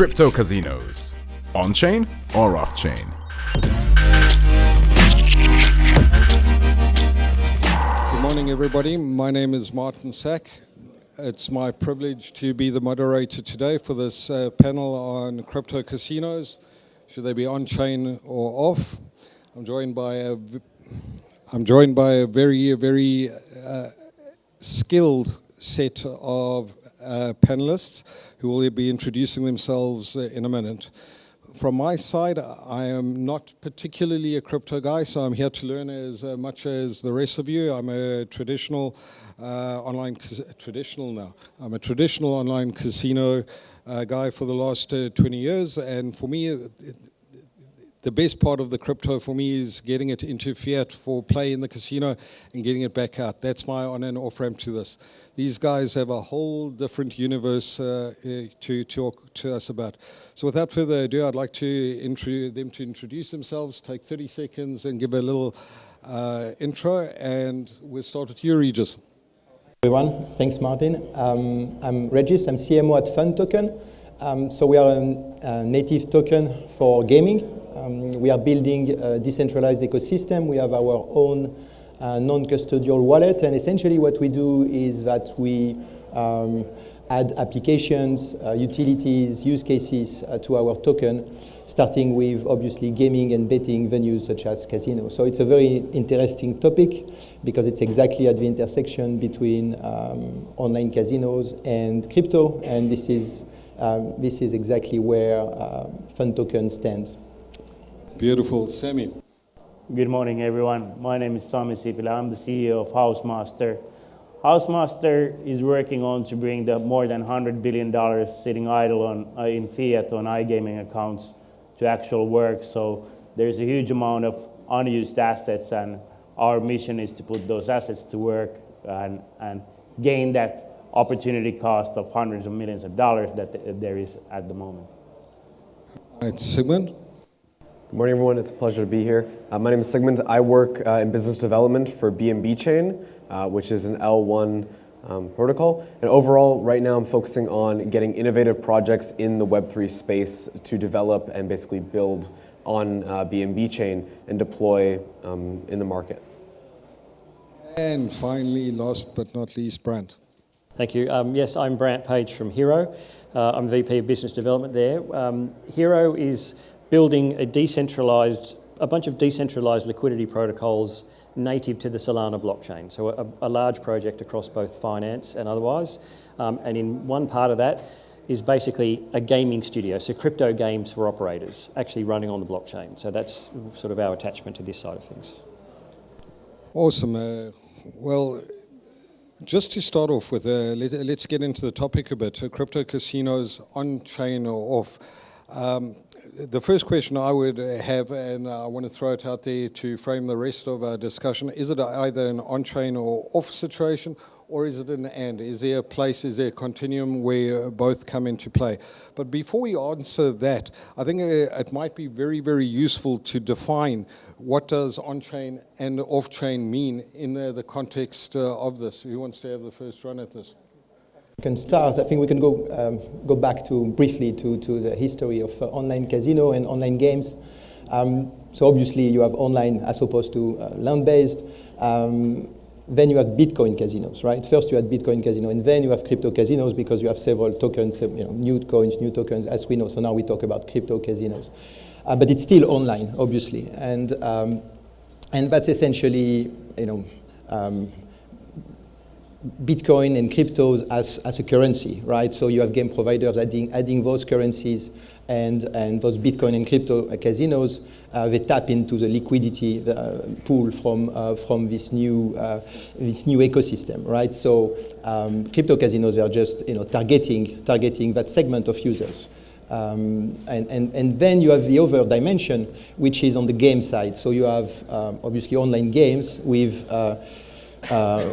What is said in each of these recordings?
Crypto casinos. On-chain or off-chain? Good morning, everybody. My name is Martin Sack. It's my privilege to be the moderator today for this panel on crypto casinos. Should they be on-chain or off? I'm joined by a very skilled set of panelists who will be introducing themselves in a minute. From my side, I am not particularly a crypto guy, so I'm here to learn as much as the rest of you. I'm a traditional online casino guy for the last 20 years, and for me, the best part of the crypto for me is getting it into fiat for play in the casino and getting it back out. That's my on and off ramp to this. These guys have a whole different universe to talk to us about. So without further ado, I'd like to introduce themselves, take 30 seconds and give a little intro, and we'll start with you, Regis. Everyone, thanks Martin. I'm Regis, I'm CMO at Fun Token. So we are a native token for gaming. We are building a decentralized ecosystem. We have our own non-custodial wallet, and essentially what we do is that we add applications, utilities, use cases to our token, starting with obviously gaming and betting venues such as casinos. So it's a very interesting topic because it's exactly at the intersection between online casinos and crypto, and this is exactly where Fun Token stands. Beautiful. Sammy. Good morning, everyone. My name is Sami Sipilä. I'm the CEO of Housemaster. Housemaster is working on to bring the more than $100 billion sitting idle in fiat on iGaming accounts to actual work. So there's a huge amount of unused assets, and our mission is to put those assets to work and gain that opportunity cost of hundreds of millions of dollars that there is at the moment. All right, Sigmund. Good morning, everyone. It's a pleasure to be here. My name is Sigmund. I work in business development for BNB Chain, which is an L1 protocol. And overall, right now, I'm focusing on getting innovative projects in the Web3 space to develop and basically build on BNB Chain and deploy in the market. And finally, last but not least, Brant. Thank you. Yes, I'm Brant Page from Hero. I'm VP of Business Development there. Hero is building a bunch of decentralized liquidity protocols native to the Solana blockchain. So a large project across both finance and otherwise. And in one part of that is basically a gaming studio, so crypto games for operators actually running on the blockchain. So that's sort of our attachment to this side of things. Awesome. Well, just to start off with, let's get into the topic a bit. Crypto casinos, on-chain or off. The first question I would have, and I want to throw it out there to frame the rest of our discussion, is it either an on-chain or off situation, or is it an and? Is there a place, is there a continuum where both come into play? But before we answer that, I think it might be very, very useful to define what does on-chain and off-chain mean in the context of this. Who wants to have the first run at this? We can start. I think we can go back briefly to the history of online casino and online games. So obviously you have online as opposed to land-based. Then you have Bitcoin casinos, right? First you had Bitcoin casino, and then you have crypto casinos because you have several tokens, new coins, new tokens, as we know. So now we talk about crypto casinos, but it's still online, obviously, and that's essentially, Bitcoin and cryptos as a currency, right? So you have game providers adding those currencies, and those Bitcoin and crypto casinos, they tap into the liquidity pool from this new ecosystem, right? So crypto casinos are just targeting that segment of users. And then you have the other dimension, which is on the game side. So you have obviously online games with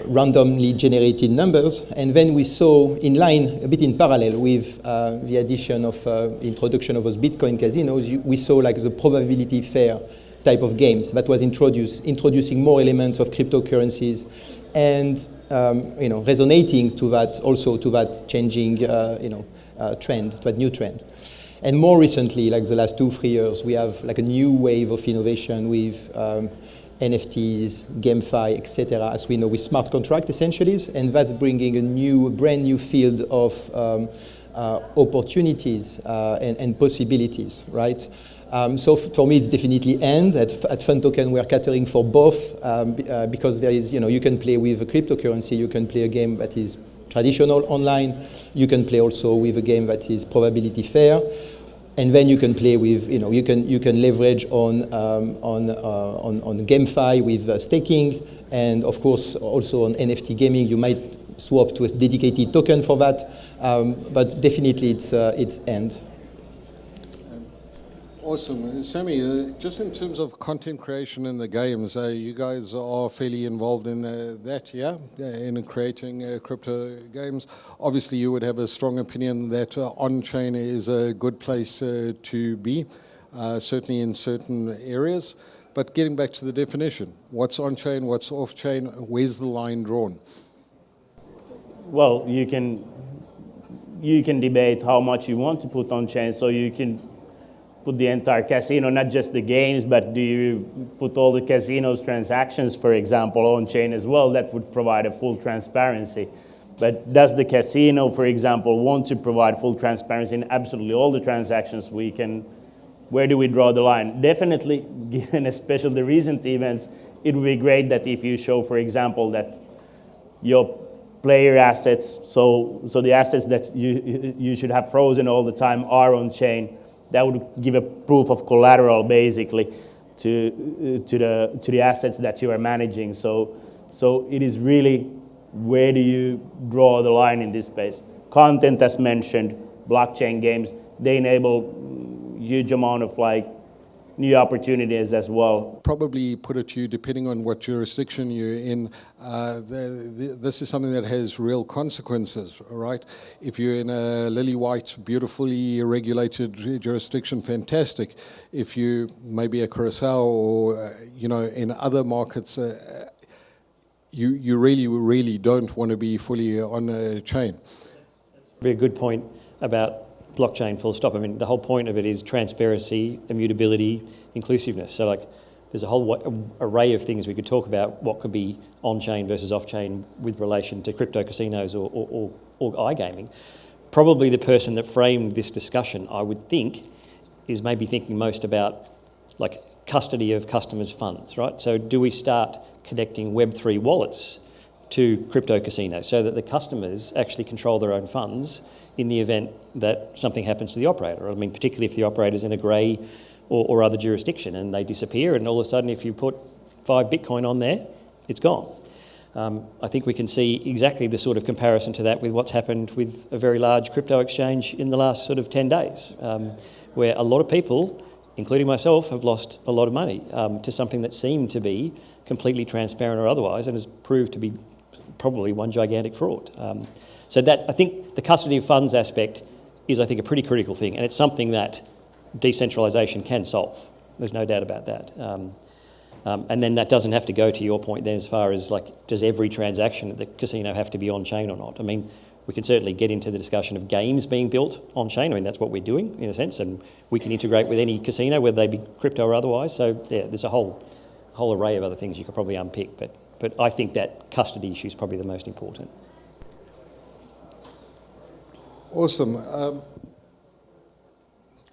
randomly generated numbers, and then we saw in line, a bit in parallel with the addition of introduction of those Bitcoin casinos, we saw like the probability fair type of games that was introducing more elements of cryptocurrencies, and resonating to that, also to that changing trend, to that new trend. And more recently, like the last 2-3 years, we have like a new wave of innovation with NFTs, GameFi, etc. As we know, with smart contract essentially, and that's bringing a brand new field of opportunities and possibilities, right? So for me, it's definitely and at FunToken, we are catering for both because there is, you can play with a cryptocurrency, you can play a game that is traditional online, you can play also with a game that is probability fair, and then you can play with, you can leverage on GameFi with staking, and of course also on NFT gaming, you might swap to a dedicated token for that, but definitely it's and. Awesome. Sammy, just in terms of content creation in the games, you guys are fairly involved in that, yeah? In creating crypto games. Obviously, you would have a strong opinion that on-chain is a good place to be, certainly in certain areas. But getting back to the definition, what's on-chain, what's off-chain, where's the line drawn? Well, you can debate how much you want to put on-chain, so you can put the entire casino, not just the games, but do you put all the casino's transactions, for example, on-chain as well? That would provide a full transparency. But does the casino, for example, want to provide full transparency in absolutely all the transactions? Where do we draw the line? Definitely, given especially the recent events, it would be great that if you show, for example, that your player assets, so the assets that you should have frozen all the time are on-chain. That would give a proof of collateral, basically, to the assets that you are managing. So it is really, where do you draw the line in this space? Content, as mentioned, blockchain games, they enable huge amount of new opportunities as well. Probably put it to you, depending on what jurisdiction you're in, this is something that has real consequences, right? If you're in a lily white, beautifully regulated jurisdiction, fantastic. If you maybe a Curacao or in other markets, you really don't want to be fully on a chain. Very good point about blockchain, full stop. I mean, the whole point of it is transparency, immutability, inclusiveness. So there's a whole array of things we could talk about what could be on-chain versus off-chain with relation to crypto casinos or iGaming. Probably the person that framed this discussion, I would think, is maybe thinking most about custody of customers' funds, right? So do we start connecting Web3 wallets to crypto casinos so that the customers actually control their own funds in the event that something happens to the operator? I mean, particularly if the operator's in a grey or other jurisdiction and they disappear, and all of a sudden if you put 5 Bitcoin on there, it's gone. I think we can see exactly the sort of comparison to that with what's happened with a very large crypto exchange in the last sort of 10 days, where a lot of people, including myself, have lost a lot of money to something that seemed to be completely transparent or otherwise and has proved to be probably one gigantic fraud. So that, I think the custody of funds aspect is, I think, a pretty critical thing, and it's something that decentralisation can solve. There's no doubt about that. And then that doesn't have to go to your point then as far as does every transaction at the casino have to be on-chain or not? I mean, we can certainly get into the discussion of games being built on-chain. I mean, that's what we're doing in a sense, and we can integrate with any casino, whether they be crypto or otherwise. So yeah, there's a whole array of other things you could probably unpick, but I think that custody issue is probably the most important. Awesome.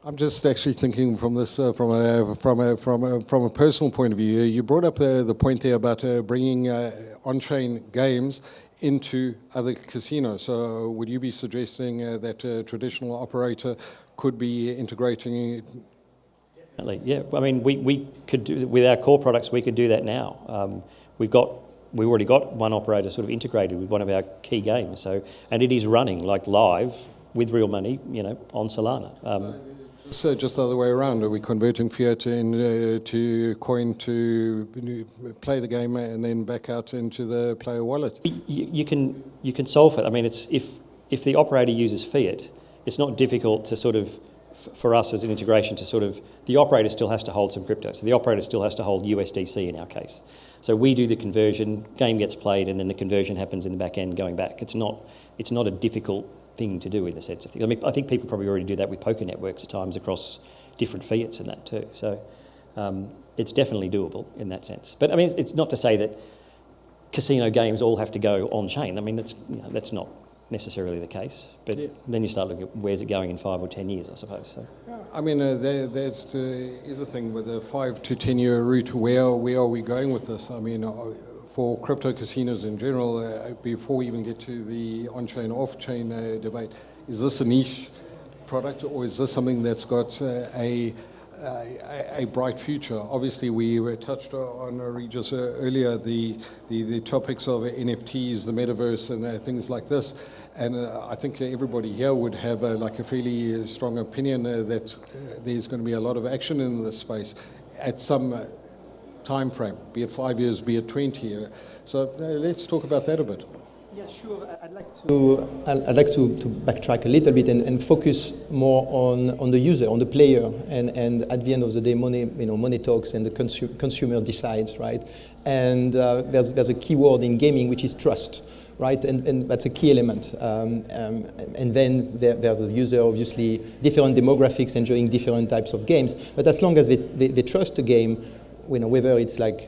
I'm just actually thinking from this from a personal point of view. You brought up the point there about bringing on-chain games into other casinos. So would you be suggesting that a traditional operator could be integrating? Definitely, yeah. I mean, we could do, with our core products, we could do that now. We've already got one operator sort of integrated with one of our key games. So, and it is running live with real money, on Solana. So just the other way around, are we converting fiat to coin to play the game and then back out into the player wallet? You can solve it. I mean, it's if the operator uses fiat, it's not difficult to sort of, for us as an integration, to sort of, the operator still has to hold some crypto. So the operator still has to hold USDC in our case. So we do the conversion, game gets played, and then the conversion happens in the back end going back. It's not a difficult thing to do in the sense of things. I mean, I think people probably already do that with poker networks at times across different fiats and that too. So it's definitely doable in that sense. But I mean, it's not to say that casino games all have to go on-chain. I mean, that's not necessarily the case. But then you start looking at where's it going in 5 or 10 years, I suppose. So. I mean, that is a thing with a 5 to 10 year route. Where are we going with this? I mean, for crypto casinos in general, before we even get to the on-chain, off-chain debate, is this a niche product or is this something that's got a bright future? Obviously, we were touched on Regis earlier the topics of NFTs, the metaverse, and things like this. And I think everybody here would have like a fairly strong opinion that there's going to be a lot of action in this space at some time frame, be it 5 years, be it 20. So let's talk about that a bit. Yes, sure. I'd like to backtrack a little bit and focus more on the user, on the player, and at the end of the day, money talks and the consumer decides, right? And there's a key word in gaming which is trust, right? And that's a key element. And then there's the user, obviously, different demographics enjoying different types of games. But as long as they trust the game, whether it's like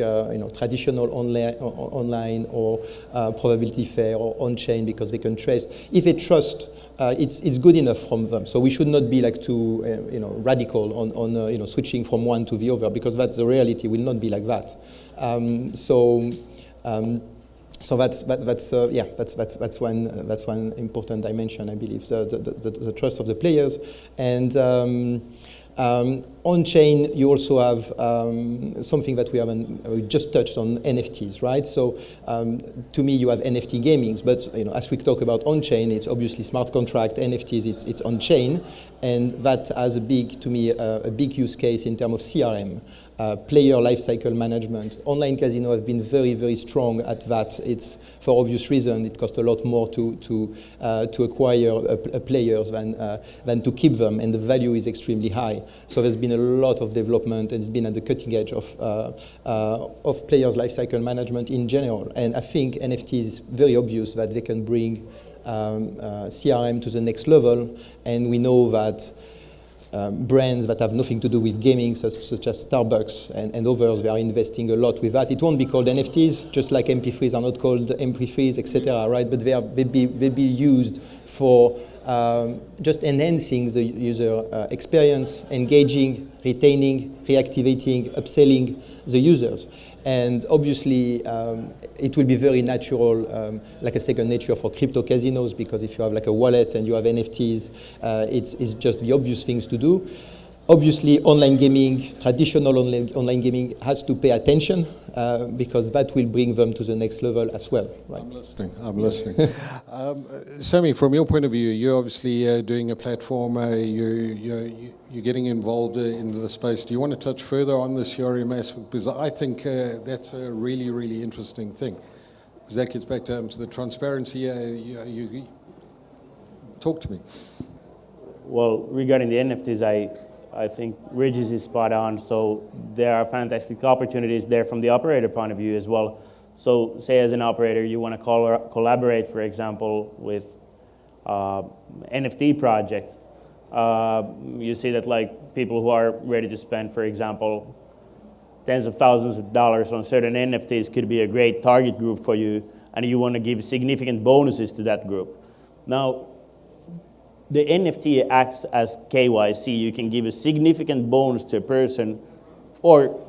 traditional online or probability fair or on-chain because they can trace. If they trust, it's good enough from them. So we should not be like too radical on switching from one to the other because that's the reality. Will not be like that. So that's one important dimension, I believe, the trust of the players. And on-chain, you also have something that we just touched on, NFTs, right? So to me, you have NFT gaming, but as we talk about on-chain, it's obviously smart contract, NFTs, it's on-chain, and that has a big use case in terms of CRM. Player lifecycle management. Online casino have been very, very strong at that. It's for obvious reason. It costs a lot more to acquire players than to keep them, and the value is extremely high. So there's been a lot of development, and it's been at the cutting edge of players lifecycle management in general. And I think NFT is very obvious that they can bring CRM to the next level, and we know that. Brands that have nothing to do with gaming, such as Starbucks and others, they are investing a lot with that. It won't be called NFTs, just like MP3s are not called MP3s, etc. Right? But they'll be used for just enhancing the user experience, engaging, retaining, reactivating, upselling the users. And obviously, it will be very natural, like a second nature for crypto casinos, because if you have like a wallet and you have NFTs, it's just the obvious things to do. Obviously, online gaming, traditional online gaming has to pay attention because that will bring them to the next level as well. Right? I'm listening. Sammy, from your point of view, you're obviously doing a platform. You're getting involved in the space. Do you want to touch further on this CRMS? Because I think that's a really, really interesting thing. Because that gets back to the transparency. You talk to me. Well, regarding the NFTs, I think Regis is spot on. So there are fantastic opportunities there from the operator point of view as well. So say as an operator, you want to collaborate, for example, with NFT project. You see that like people who are ready to spend, for example, tens of thousands of dollars on certain NFTs could be a great target group for you, and you want to give significant bonuses to that group. Now, the NFT acts as KYC. You can give a significant bonus to a person, or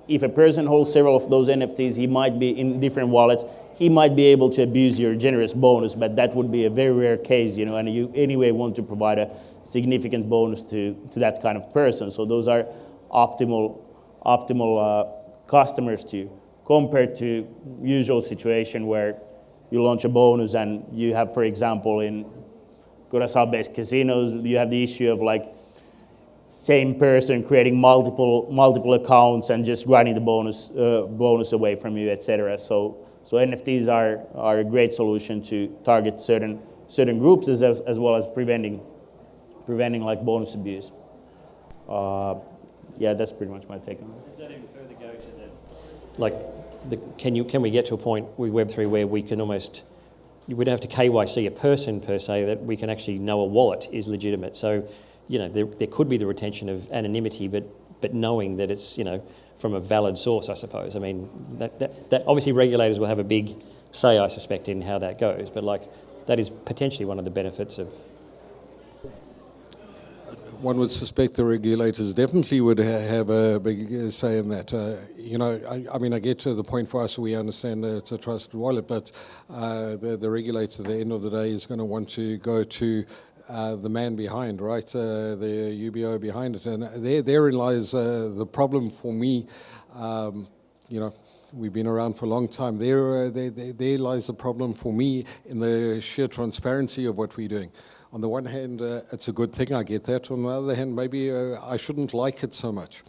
if a person holds several of those NFTs, he might be in different wallets, he might be able to abuse your generous bonus, but that would be a very rare case, and you anyway want to provide a significant bonus to that kind of person. So those are optimal customers to, compared to usual situation where you launch a bonus and you have, for example, in Curaçao-based casinos, you have the issue of like same person creating multiple accounts and just grinding the bonus away from you, etc. So NFTs are a great solution to target certain groups as well as preventing like bonus abuse. Yeah, that's pretty much my take on it. Does that even further go to the, like, can we get to a point with Web3 where we can almost you would have to KYC a person per se that we can actually know a wallet is legitimate. So, you know, there could be the retention of anonymity, but knowing that it's, you know, from a valid source, I suppose. I mean, that obviously regulators will have a big say, I suspect, in how that goes. But like, that is potentially one of the benefits of. One would suspect the regulators definitely would have a big say in that. You know, I mean, I get to the point for us, we understand that it's a trusted wallet, but the regulator at the end of the day is going to want to go to the man behind, right? The UBO behind it. And therein lies the problem for me. You know, we've been around for a long time. There lies the problem for me in the sheer transparency of what we're doing. On the one hand, it's a good thing, I get that. On the other hand, maybe I shouldn't like it so much.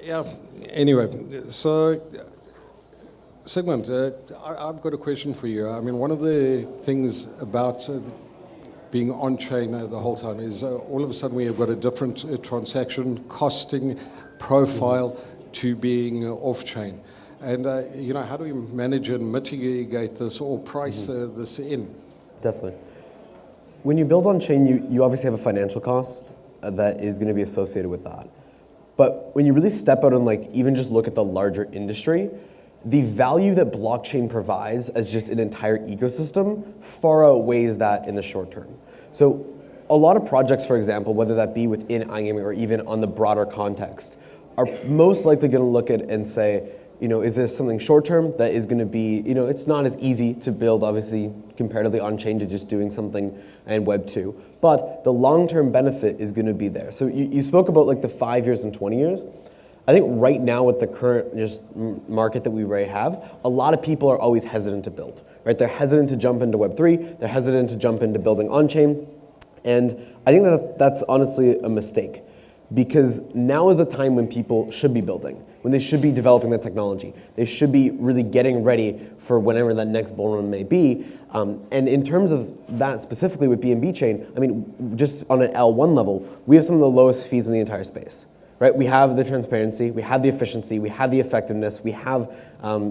Yeah, anyway, so Sigmund, I've got a question for you. I mean, one of the things about being on-chain the whole time is all of a sudden we have got a different transaction costing profile to being off-chain. And, you know, how do we manage and mitigate this or price this in? Definitely. When you build on-chain, you obviously have a financial cost that is going to be associated with that. But when you really step out and like even just look at the larger industry, the value that blockchain provides as just an entire ecosystem far outweighs that in the short term. So a lot of projects, for example, whether that be within iGaming or even on the broader context, are most likely going to look at and say, you know, is this something short term that is going to be, you know, it's not as easy to build, obviously, comparatively on-chain to just doing something in Web 2. But the long-term benefit is going to be there. So you spoke about like the 5 years and 20 years. I think right now with the current just market that we already have, a lot of people are always hesitant to build, right? They're hesitant to jump into Web 3. They're hesitant to jump into building on-chain. And I think that's honestly a mistake, because now is the time when people should be building, when they should be developing the technology. They should be really getting ready for whenever that next bull run may be. And in terms of that specifically with BNB Chain, I mean, just on an L1 level, we have some of the lowest fees in the entire space, right? We have the transparency, we have the efficiency, we have the effectiveness, we have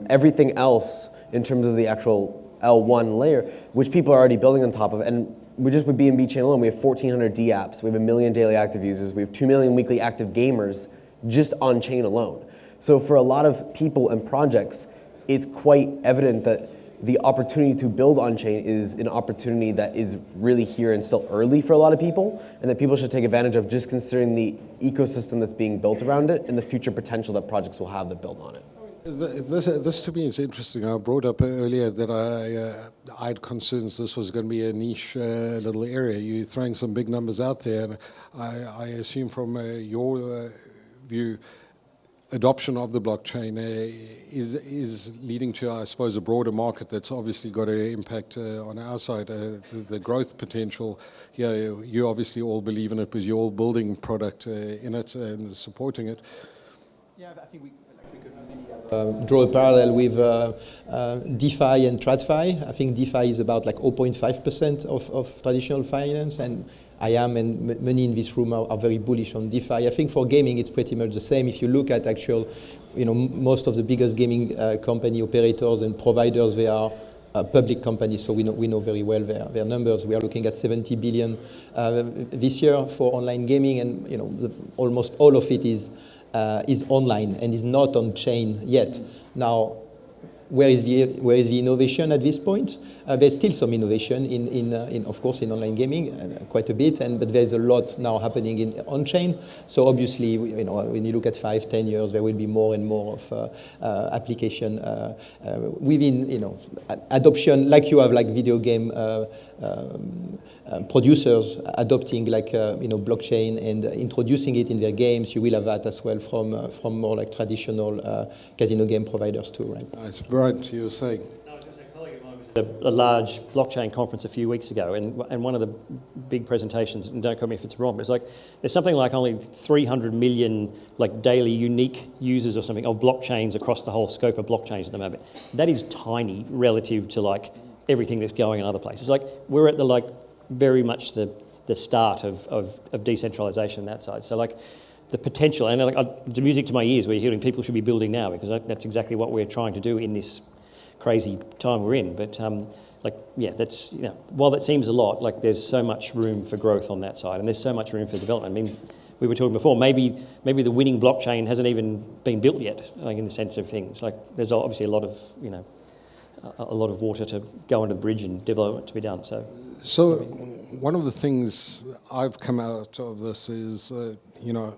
everything else in terms of the actual L1 layer, which people are already building on top of. And we just with BNB Chain alone, we have 1,400 D apps, we have 1 million daily active users, we have 2 million weekly active gamers just on chain alone. So for a lot of people and projects, it's quite evident that the opportunity to build on chain is an opportunity that is really here and still early for a lot of people, and that people should take advantage of, just considering the ecosystem that's being built around it and the future potential that projects will have that build on it. This to me is interesting. I brought up earlier that I had concerns this was going to be a niche little area. You're throwing some big numbers out there, and I assume from your view, adoption of the blockchain is leading to, I suppose, a broader market that's obviously got an impact on our side. The growth potential here, you obviously all believe in it because you're all building product in it and supporting it. Yeah, I think we draw a parallel with DeFi and TradFi. I think DeFi is about like 0.5% of traditional finance, and I am and many in this room are very bullish on DeFi. I think for gaming it's pretty much the same. If you look at actual, you know, most of the biggest gaming company operators and providers, they are public companies, so we know very well their numbers. We are looking at 70 billion this year for online gaming, and you know almost all of it is online and is not on chain yet. Now, where is the innovation at this point? There's still some innovation in of course in online gaming, quite a bit, but there's a lot now happening in on chain. So obviously, you know, when you look at 5-10 years, there will be more and more of application within, you know, adoption, like you have like video game producers adopting like you know, blockchain and introducing it in their games. You will have that as well from more like traditional casino game providers too, right? It's bright, you were saying. I was going to say, a colleague of mine was at a large blockchain conference a few weeks ago, and one of the big presentations, and don't quote me if it's wrong, but it's like there's something like only 300 million like daily unique users or something of blockchains across the whole scope of blockchains at the moment. That is tiny relative to like everything that's going in other places. Like we're at the like very much the start of decentralization on that side. So like the potential, and like, the music to my ears, we're hearing people should be building now, because that's exactly what we're trying to do in this crazy time we're in. But that's, while that seems a lot, there's so much room for growth on that side, and there's so much room for development. I mean, we were talking before, maybe the winning blockchain hasn't even been built yet, in the sense of things. There's obviously a lot of water to go under the bridge and development to be done. So one of the things I've come out of this is,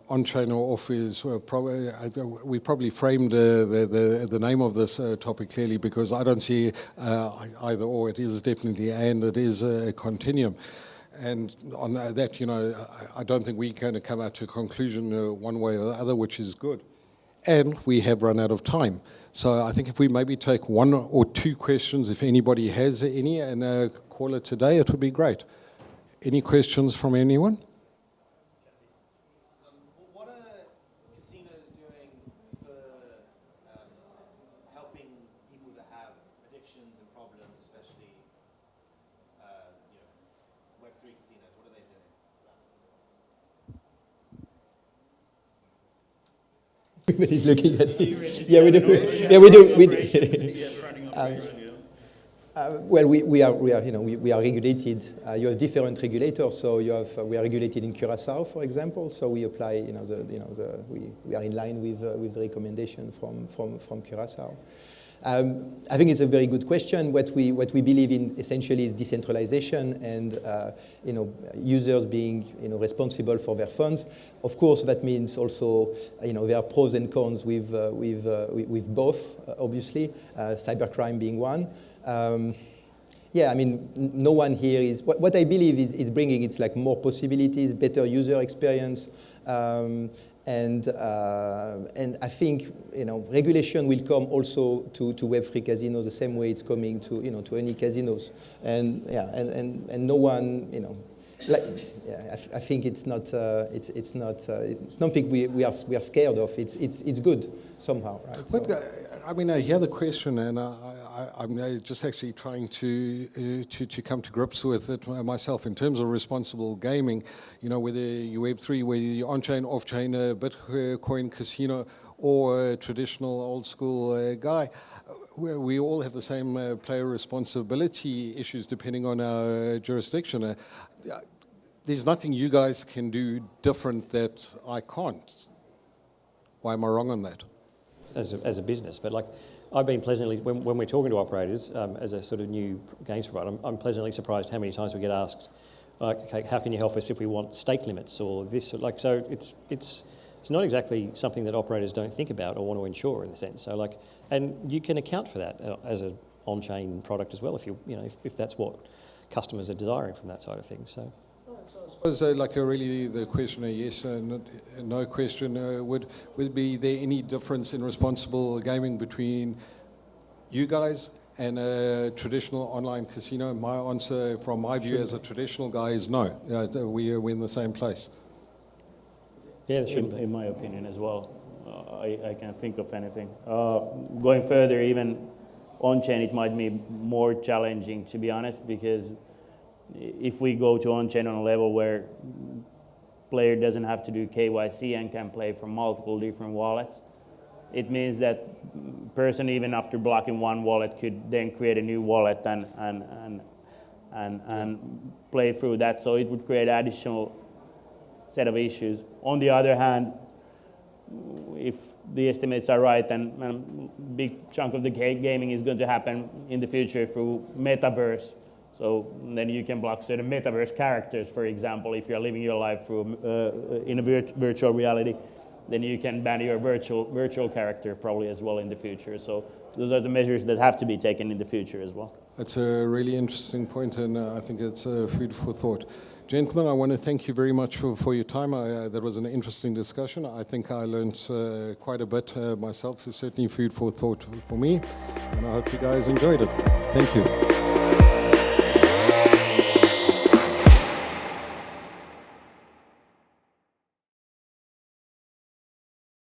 on-chain or off is we probably framed the name of this topic clearly, because I don't see either or. It is definitely and it is a continuum. And on that, I don't think we're going to come out to a conclusion one way or the other, which is good. And we have run out of time. So I think if we maybe take one or two questions, if anybody has any, and call it today, it would be great. Any questions from anyone? What are casinos doing for helping people that have addictions and problems, especially Web3 casinos? What are they doing? Everybody's looking at it. Yeah, we do. Yeah, we do. Well, we are regulated. You have different regulators. So we are regulated in Curaçao, for example. So we apply, we are in line with the recommendation from Curaçao. I think it's a very good question. What we believe in essentially is decentralization and users being responsible for their funds. Of course, that means also there are pros and cons with both. Obviously, cybercrime being one. No one here is. What I believe is bringing it's more possibilities, better user experience. And I think regulation will come also to Web3 casinos the same way it's coming to any casinos, and no one I think it's not it's something we are scared of. It's good somehow, right? But I hear the question, and I'm just actually trying to come to grips with it myself in terms of responsible gaming. Whether you Web3, whether you're on-chain, off-chain, Bitcoin casino, or a traditional old-school guy, we all have the same player responsibility issues depending on our jurisdiction. There's nothing you guys can do different that I can't. Why am I wrong on that? As a business, but I've been pleasantly, when we're talking to operators as a sort of new games provider, I'm pleasantly surprised how many times we get asked, okay, how can you help us if we want stake limits or this? So it's not exactly something that operators don't think about or want to insure in the sense. So and you can account for that as an on-chain product as well if that's what customers are desiring from that side of things. So. I suppose really the question, a yes and no question, would be there any difference in responsible gaming between you guys and a traditional online casino? My answer from my view as a traditional guy is no. We're in the same place. Yeah, in my opinion as well. I can't think of anything. Going further, even on-chain, it might be more challenging, to be honest, because if we go to on-chain on a level where player doesn't have to do KYC and can play from multiple different wallets, it means that person, even after blocking one wallet, could then create a new wallet and play through that. So it would create additional set of issues. On the other hand, if the estimates are right, and a big chunk of the gaming is going to happen in the future through metaverse. So then you can block certain metaverse characters, for example, if you're living your life through in a virtual reality, then you can ban your virtual character probably as well in the future. So those are the measures that have to be taken in the future as well. That's a really interesting point, and I think it's food for thought. Gentlemen, I want to thank you very much for your time. That was an interesting discussion. I think I learned quite a bit myself. It's certainly food for thought for me, and I hope you guys enjoyed it. Thank you.